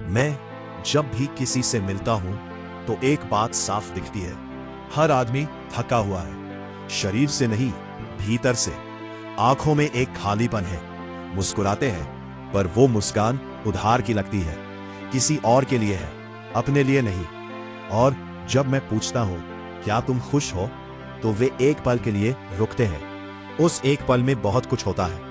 मैं जब भी किसी से मिलता हूं तो एक बात साफ दिखती है। हर आदमी थका हुआ है, शरीर से नहीं, भीतर से। आंखों में एक खालीपन है। मुस्कुराते हैं पर वो मुस्कान उधार की लगती है, किसी और के लिए है, अपने लिए नहीं। और जब मैं पूछता हूं क्या तुम खुश हो, तो वे एक पल के लिए रुकते हैं। उस एक पल में बहुत कुछ होता है।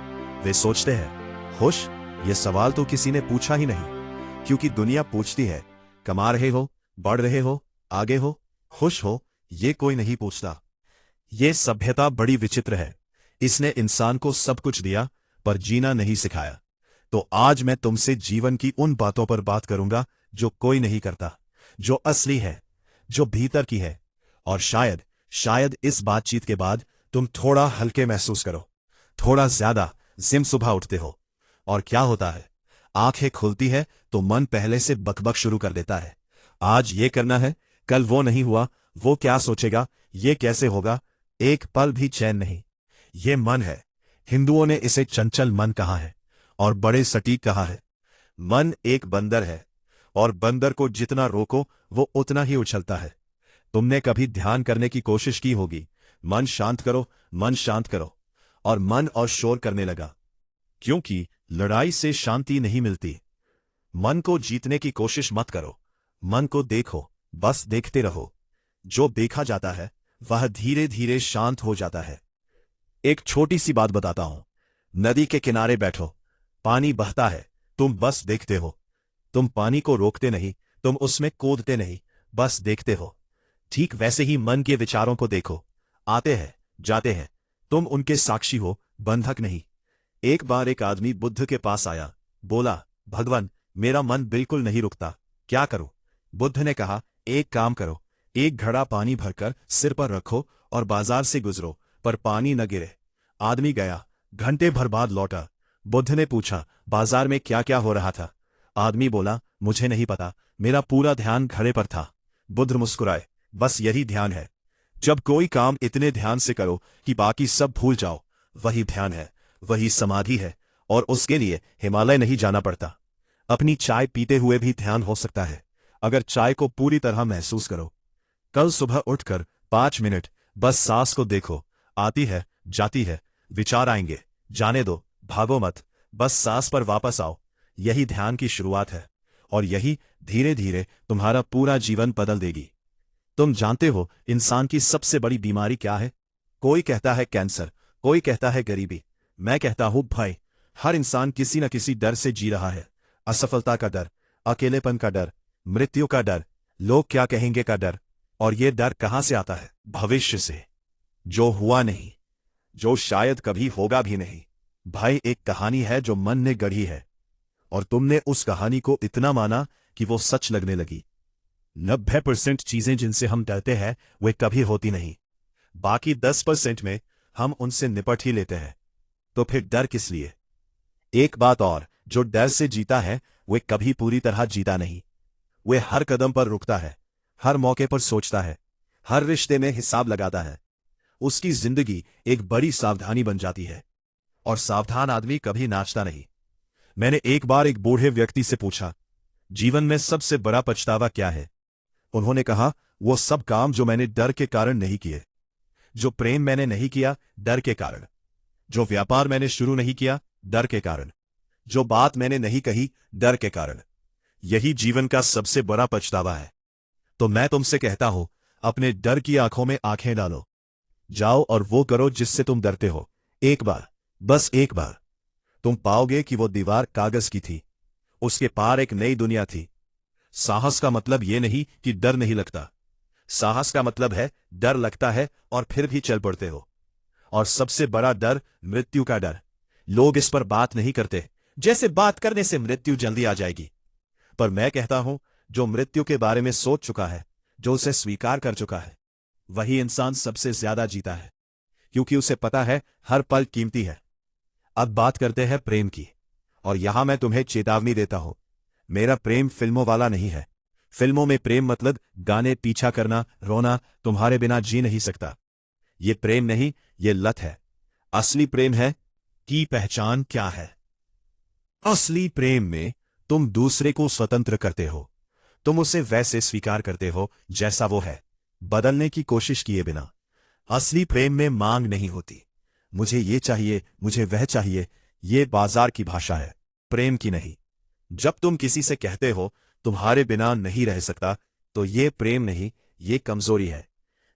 वे सोचते हैं खुश, ये सवाल तो किसी ने पूछा ही नहीं। क्योंकि दुनिया पूछती है कमा रहे हो, बढ़ रहे हो, आगे हो, खुश हो, ये कोई नहीं पूछता। ये सभ्यता बड़ी विचित्र है। इसने इंसान को सब कुछ दिया पर जीना नहीं सिखाया। तो आज मैं तुमसे जीवन की उन बातों पर बात करूंगा जो कोई नहीं करता, जो असली है, जो भीतर की है। और शायद शायद इस बातचीत के बाद तुम थोड़ा हल्के महसूस करो, थोड़ा ज्यादा जिम। सुबह उठते हो और क्या होता है, आंखें खुलती है तो मन पहले से बकबक शुरू कर देता है। आज ये करना है, कल वो नहीं हुआ, वो क्या सोचेगा, ये कैसे होगा। एक पल भी चैन नहीं। ये मन है। हिंदुओं ने इसे चंचल मन कहा है और बड़े सटीक कहा है। मन एक बंदर है और बंदर को जितना रोको वो उतना ही उछलता है। तुमने कभी ध्यान करने की कोशिश की होगी, मन शांत करो, मन शांत करो, और मन और शोर करने लगा। क्योंकि लड़ाई से शांति नहीं मिलती। मन को जीतने की कोशिश मत करो, मन को देखो, बस देखते रहो। जो देखा जाता है वह धीरे धीरे शांत हो जाता है। एक छोटी सी बात बताता हूं। नदी के किनारे बैठो, पानी बहता है, तुम बस देखते हो। तुम पानी को रोकते नहीं, तुम उसमें कूदते नहीं, बस देखते हो। ठीक वैसे ही मन के विचारों को देखो, आते हैं, जाते हैं, तुम उनके साक्षी हो, बंधक नहीं। एक बार एक आदमी बुद्ध के पास आया, बोला, भगवान, मेरा मन बिल्कुल नहीं रुकता, क्या करूं? बुद्ध ने कहा, एक काम करो, एक घड़ा पानी भरकर सिर पर रखो और बाजार से गुजरो, पर पानी न गिरे। आदमी गया, घंटे भर बाद लौटा। बुद्ध ने पूछा, बाजार में क्या क्या हो रहा था? आदमी बोला, मुझे नहीं पता, मेरा पूरा ध्यान घड़े पर था। बुद्ध मुस्कुराए, बस यही ध्यान है। जब कोई काम इतने ध्यान से करो कि बाकी सब भूल जाओ, वही ध्यान है, वही समाधि है। और उसके लिए हिमालय नहीं जाना पड़ता। अपनी चाय पीते हुए भी ध्यान हो सकता है, अगर चाय को पूरी तरह महसूस करो। कल सुबह उठकर 5 मिनट बस सांस को देखो, आती है, जाती है, विचार आएंगे, जाने दो, भागो मत, बस सांस पर वापस आओ। यही ध्यान की शुरुआत है और यही धीरे धीरे तुम्हारा पूरा जीवन बदल देगी। तुम जानते हो इंसान की सबसे बड़ी बीमारी क्या है? कोई कहता है कैंसर, कोई कहता है गरीबी, मैं कहता हूं भय। हर इंसान किसी न किसी डर से जी रहा है। असफलता का डर, अकेलेपन का डर, मृत्यु का डर, लोग क्या कहेंगे का डर। और ये डर कहां से आता है? भविष्य से, जो हुआ नहीं, जो शायद कभी होगा भी नहीं। भय एक कहानी है जो मन ने गढ़ी है और तुमने उस कहानी को इतना माना कि वो सच लगने लगी। 90% चीजें जिनसे हम डरते हैं वे कभी होती नहीं। बाकी 10% में हम उनसे निपट ही लेते हैं। तो फिर डर किस लिए? एक बात और, जो डर से जीता है वे कभी पूरी तरह जीता नहीं। वे हर कदम पर रुकता है, हर मौके पर सोचता है, हर रिश्ते में हिसाब लगाता है। उसकी जिंदगी एक बड़ी सावधानी बन जाती है। और सावधान आदमी कभी नाचता नहीं। मैंने एक बार एक बूढ़े व्यक्ति से पूछा, जीवन में सबसे बड़ा पछतावा क्या है? उन्होंने कहा, वो सब काम जो मैंने डर के कारण नहीं किए। जो प्रेम मैंने नहीं किया, डर के कारण। जो व्यापार मैंने शुरू नहीं किया, डर के कारण। जो बात मैंने नहीं कही, डर के कारण। यही जीवन का सबसे बड़ा पछतावा है। तो मैं तुमसे कहता हूं, अपने डर की आंखों में आंखें डालो, जाओ और वो करो जिससे तुम डरते हो। एक बार, बस एक बार, तुम पाओगे कि वो दीवार कागज की थी, उसके पार एक नई दुनिया थी। साहस का मतलब ये नहीं कि डर नहीं लगता। साहस का मतलब है डर लगता है और फिर भी चल पड़ते हो। और सबसे बड़ा डर मृत्यु का डर। लोग इस पर बात नहीं करते, जैसे बात करने से मृत्यु जल्दी आ जाएगी। पर मैं कहता हूं, जो मृत्यु के बारे में सोच चुका है, जो उसे स्वीकार कर चुका है, वही इंसान सबसे ज्यादा जीता है। क्योंकि उसे पता है हर पल कीमती है। अब बात करते हैं प्रेम की। और यहां मैं तुम्हें चेतावनी देता हूं, मेरा प्रेम फिल्मों वाला नहीं है। फिल्मों में प्रेम मतलब गाने, पीछा करना, रोना, तुम्हारे बिना जी नहीं सकता। ये प्रेम नहीं, ये लत है। असली प्रेम है की पहचान क्या है? असली प्रेम में तुम दूसरे को स्वतंत्र करते हो। तुम उसे वैसे स्वीकार करते हो जैसा वो है, बदलने की कोशिश किए बिना। असली प्रेम में मांग नहीं होती, मुझे ये चाहिए, मुझे वह चाहिए। ये बाजार की भाषा है, प्रेम की नहीं। जब तुम किसी से कहते हो तुम्हारे बिना नहीं रह सकता, तो ये प्रेम नहीं, ये कमजोरी है।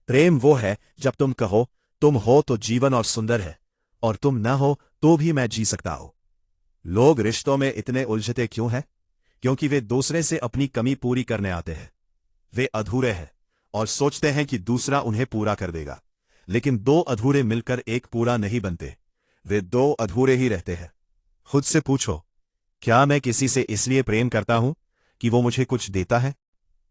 प्रेम वो है जब तुम कहो तुम हो तो जीवन और सुंदर है, और तुम न हो तो भी मैं जी सकता हूं। लोग रिश्तों में इतने उलझते क्यों हैं? क्योंकि वे दूसरे से अपनी कमी पूरी करने आते हैं। वे अधूरे हैं और सोचते हैं कि दूसरा उन्हें पूरा कर देगा। लेकिन दो अधूरे मिलकर एक पूरा नहीं बनते, वे दो अधूरे ही रहते हैं। खुद से पूछो, क्या मैं किसी से इसलिए प्रेम करता हूं कि वो मुझे कुछ देता है,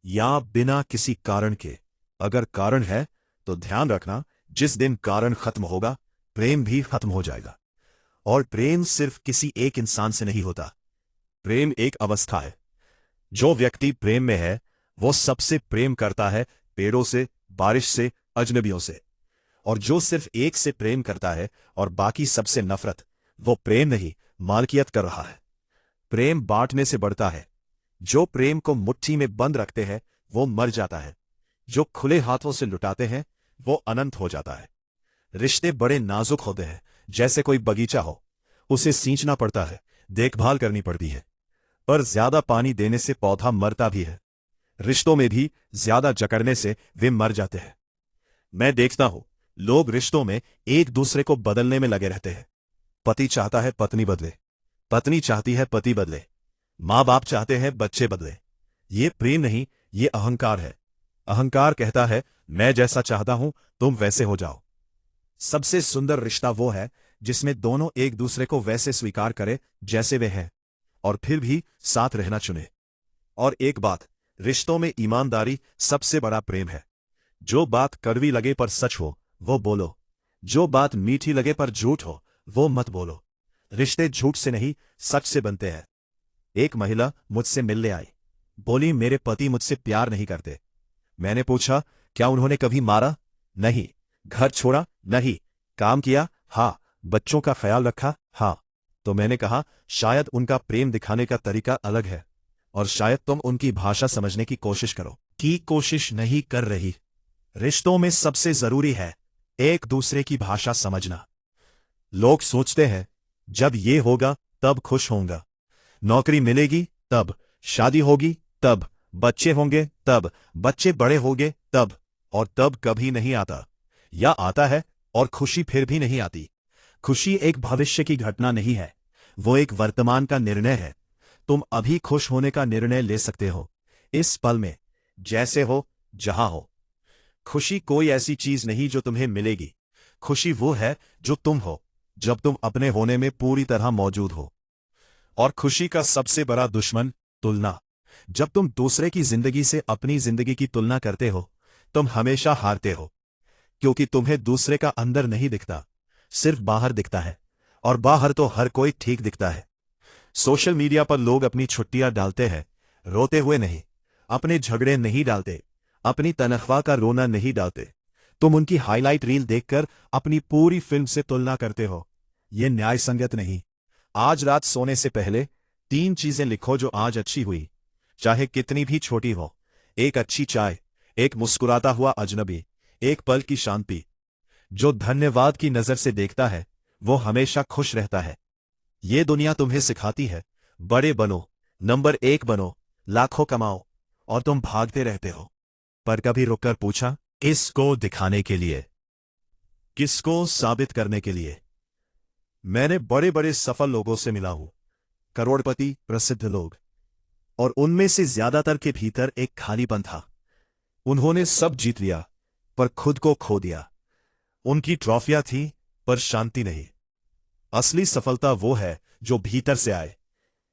या बिना किसी कारण के? अगर कारण है तो ध्यान रखना, जिस दिन कारण खत्म होगा प्रेम भी खत्म हो जाएगा। और प्रेम सिर्फ किसी एक इंसान से नहीं होता, प्रेम एक अवस्था है। जो व्यक्ति प्रेम में है वो सबसे प्रेम करता है, पेड़ों से, बारिश से, अजनबियों से। और जो सिर्फ एक से प्रेम करता है और बाकी सबसे नफरत, वो प्रेम नहीं, मालकियत कर रहा है। प्रेम बांटने से बढ़ता है। जो प्रेम को मुट्ठी में बंद रखते हैं वो मर जाता है, जो खुले हाथों से लुटाते हैं वो अनंत हो जाता है। रिश्ते बड़े नाजुक होते हैं, जैसे कोई बगीचा हो, उसे सींचना पड़ता है, देखभाल करनी पड़ती है, पर ज्यादा पानी देने से पौधा मरता भी है। रिश्तों में भी ज्यादा जकड़ने से वे मर जाते हैं। मैं देखता हूं लोग रिश्तों में एक दूसरे को बदलने में लगे रहते हैं। पति चाहता है पत्नी बदले, पत्नी चाहती है पति बदले, मां बाप चाहते हैं बच्चे बदले। ये प्रेम नहीं, ये अहंकार है। अहंकार कहता है मैं जैसा चाहता हूं तुम वैसे हो जाओ। सबसे सुंदर रिश्ता वो है जिसमें दोनों एक दूसरे को वैसे स्वीकार करे जैसे वे हैं, और फिर भी साथ रहना चुने। और एक बात, रिश्तों में ईमानदारी सबसे बड़ा प्रेम है। जो बात कड़वी लगे पर सच हो वो बोलो, जो बात मीठी लगे पर झूठ हो वो मत बोलो। रिश्ते झूठ से नहीं, सच से बनते हैं। एक महिला मुझसे मिलने आई, बोली मेरे पति मुझसे प्यार नहीं करते। मैंने पूछा क्या उन्होंने कभी मारा? नहीं। घर छोड़ा? नहीं। काम किया? हाँ। बच्चों का ख्याल रखा? हाँ। तो मैंने कहा शायद उनका प्रेम दिखाने का तरीका अलग है, और शायद तुम उनकी भाषा समझने की कोशिश करो, की कोशिश नहीं कर रही। रिश्तों में सबसे जरूरी है एक दूसरे की भाषा समझना। लोग सोचते हैं जब ये होगा तब खुश होऊंगा, नौकरी मिलेगी तब, शादी होगी तब, बच्चे होंगे तब, बच्चे बड़े होंगे तब, और तब कभी नहीं आता। या आता है और खुशी फिर भी नहीं आती। खुशी एक भविष्य की घटना नहीं है, वो एक वर्तमान का निर्णय है। तुम अभी खुश होने का निर्णय ले सकते हो, इस पल में, जैसे हो, जहां हो। खुशी कोई ऐसी चीज नहीं जो तुम्हें मिलेगी। खुशी वो है जो तुम हो, जब तुम अपने होने में पूरी तरह मौजूद हो। और खुशी का सबसे बड़ा दुश्मन तुलना। जब तुम दूसरे की जिंदगी से अपनी जिंदगी की तुलना करते हो, तुम हमेशा हारते हो, क्योंकि तुम्हें दूसरे का अंदर नहीं दिखता, सिर्फ बाहर दिखता है, और बाहर तो हर कोई ठीक दिखता है। सोशल मीडिया पर लोग अपनी छुट्टियां डालते हैं, रोते हुए नहीं, अपने झगड़े नहीं डालते, अपनी तनख्वाह का रोना नहीं डालते। तुम उनकी हाईलाइट रील देखकर अपनी पूरी फिल्म से तुलना करते हो। यह न्याय संगत नहीं। आज रात सोने से पहले 3 चीजें लिखो जो आज अच्छी हुई, चाहे कितनी भी छोटी हो। एक अच्छी चाय, एक मुस्कुराता हुआ अजनबी, एक पल की शांति। जो धन्यवाद की नजर से देखता है वो हमेशा खुश रहता है। ये दुनिया तुम्हें सिखाती है बड़े बनो, नंबर 1 बनो, लाखों कमाओ, और तुम भागते रहते हो। पर कभी रुककर पूछा, इसको दिखाने के लिए, किसको साबित करने के लिए? मैंने बड़े बड़े सफल लोगों से मिला हूं, करोड़पति, प्रसिद्ध लोग, और उनमें से ज्यादातर के भीतर एक खालीपन था। उन्होंने सब जीत लिया पर खुद को खो दिया। उनकी ट्रॉफियां थी पर शांति नहीं। असली सफलता वो है जो भीतर से आए।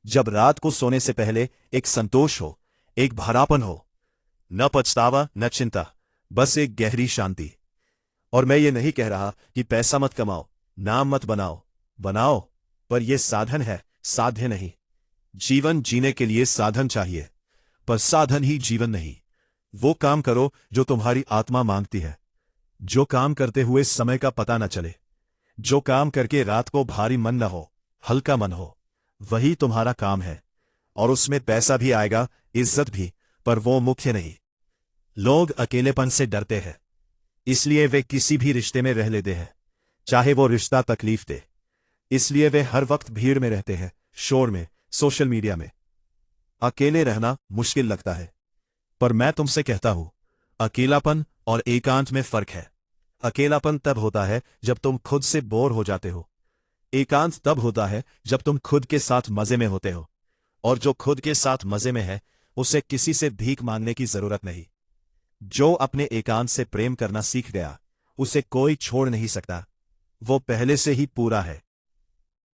जब रात को सोने से पहले एक संतोष हो, एक भरापन हो, न पछतावा न चिंता, बस एक गहरी शांति। और मैं ये नहीं कह रहा कि पैसा मत कमाओ, नाम मत बनाओ, बनाओ, पर यह साधन है, साध्य नहीं। जीवन जीने के लिए साधन चाहिए, पर साधन ही जीवन नहीं। वो काम करो जो तुम्हारी आत्मा मांगती है, जो काम करते हुए समय का पता न चले, जो काम करके रात को भारी मन न हो, हल्का मन हो, वही तुम्हारा काम है। और उसमें पैसा भी आएगा, इज्जत भी, पर वो मुख्य नहीं। लोग अकेलेपन से डरते हैं, इसलिए वे किसी भी रिश्ते में रह लेते हैं, चाहे वो रिश्ता तकलीफ दे। इसलिए वे हर वक्त भीड़ में रहते हैं, शोर में, सोशल मीडिया में। अकेले रहना मुश्किल लगता है, पर मैं तुमसे कहता हूं, अकेलापन और एकांत में फर्क है। अकेलापन तब होता है जब तुम खुद से बोर हो जाते हो। एकांत तब होता है जब तुम खुद के साथ मजे में होते हो। और जो खुद के साथ मजे में है, उसे किसी से भीख मांगने की जरूरत नहीं। जो अपने एकांत से प्रेम करना सीख गया, उसे कोई छोड़ नहीं सकता। वो पहले से ही पूरा है।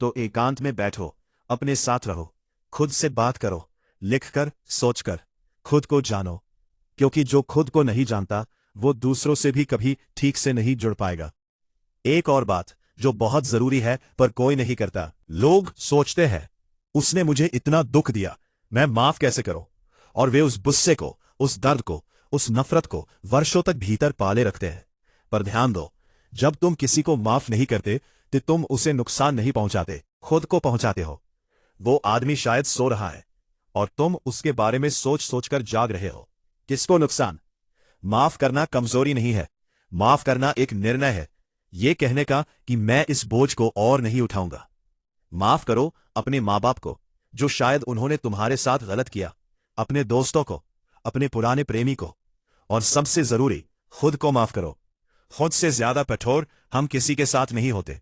तो एकांत में बैठो, अपने साथ रहो, खुद से बात करो, लिखकर, सोचकर, खुद को जानो। क्योंकि जो खुद को नहीं जानता, वो दूसरों से भी कभी ठीक से नहीं जुड़ पाएगा। एक और बात जो बहुत जरूरी है पर कोई नहीं करता। लोग सोचते हैं, उसने मुझे इतना दुख दिया, मैं माफ कैसे करूं? और वे उस गुस्से को, उस दर्द को, उस नफरत को वर्षों तक भीतर पाले रखते हैं। पर ध्यान दो, जब तुम किसी को माफ नहीं करते तो तुम उसे नुकसान नहीं पहुंचाते, खुद को पहुंचाते हो। वो आदमी शायद सो रहा है और तुम उसके बारे में सोच सोचकर जाग रहे हो। किसको नुकसान? माफ करना कमजोरी नहीं है, माफ करना एक निर्णय है, ये कहने का कि मैं इस बोझ को और नहीं उठाऊंगा। माफ करो अपने माँ बाप को, जो शायद उन्होंने तुम्हारे साथ गलत किया, अपने दोस्तों को, अपने पुराने प्रेमी को, और सबसे जरूरी, खुद को माफ करो। खुद से ज्यादा कठोर हम किसी के साथ नहीं होते।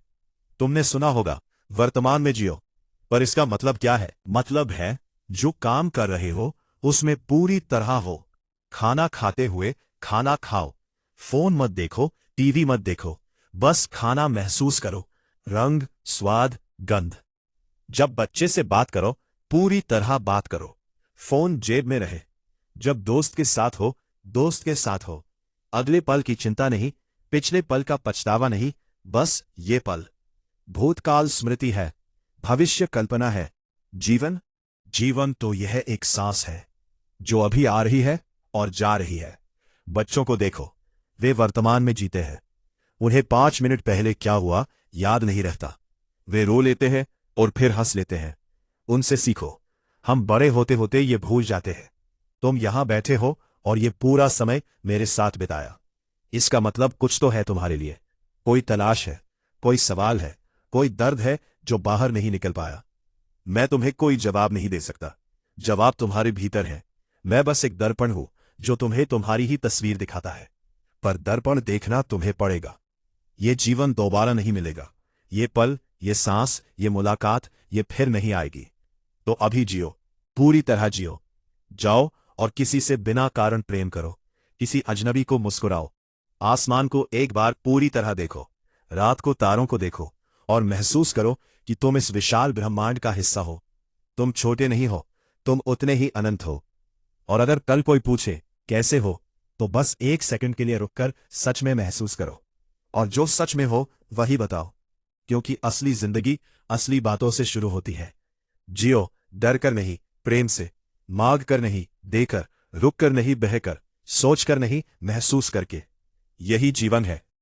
तुमने सुना होगा, वर्तमान में जियो, पर इसका मतलब क्या है? मतलब है जो काम कर रहे हो उसमें पूरी तरह हो। खाना खाते हुए खाना खाओ, फोन मत देखो, टीवी मत देखो, बस खाना महसूस करो, रंग, स्वाद, गंध। जब बच्चे से बात करो, पूरी तरह बात करो, फोन जेब में रहे। जब दोस्त के साथ हो, दोस्त के साथ हो, अगले पल की चिंता नहीं, पिछले पल का पछतावा नहीं, बस ये पल। भूतकाल स्मृति है, भविष्य कल्पना है। जीवन जीवन तो यह एक सांस है जो अभी आ रही है और जा रही है। बच्चों को देखो, वे वर्तमान में जीते हैं। उन्हें 5 मिनट पहले क्या हुआ याद नहीं रहता। वे रो लेते हैं और फिर हंस लेते हैं। उनसे सीखो। हम बड़े होते होते ये भूल जाते हैं। तुम यहां बैठे हो और ये पूरा समय मेरे साथ बिताया। इसका मतलब कुछ तो है तुम्हारे लिए। कोई तलाश है, कोई सवाल है, कोई दर्द है जो बाहर नहीं निकल पाया। मैं तुम्हें कोई जवाब नहीं दे सकता, जवाब तुम्हारे भीतर है। मैं बस एक दर्पण हूं जो तुम्हें तुम्हारी ही तस्वीर दिखाता है। पर दर्पण देखना तुम्हें पड़ेगा। ये जीवन दोबारा नहीं मिलेगा। ये पल, ये सांस, ये मुलाकात, ये फिर नहीं आएगी। तो अभी जियो, पूरी तरह जियो। जाओ और किसी से बिना कारण प्रेम करो, किसी अजनबी को मुस्कुराओ, आसमान को एक बार पूरी तरह देखो, रात को तारों को देखो और महसूस करो कि तुम इस विशाल ब्रह्मांड का हिस्सा हो। तुम छोटे नहीं हो, तुम उतने ही अनंत हो। और अगर कल कोई पूछे कैसे हो, तो बस 1 सेकंड के लिए रुककर सच में महसूस करो, और जो सच में हो वही बताओ। क्योंकि असली जिंदगी असली बातों से शुरू होती है। जियो, डर कर नहीं, प्रेम से, मांग कर नहीं, देकर, रुक कर नहीं, बहकर, सोच कर नहीं, महसूस करके। यही जीवन है।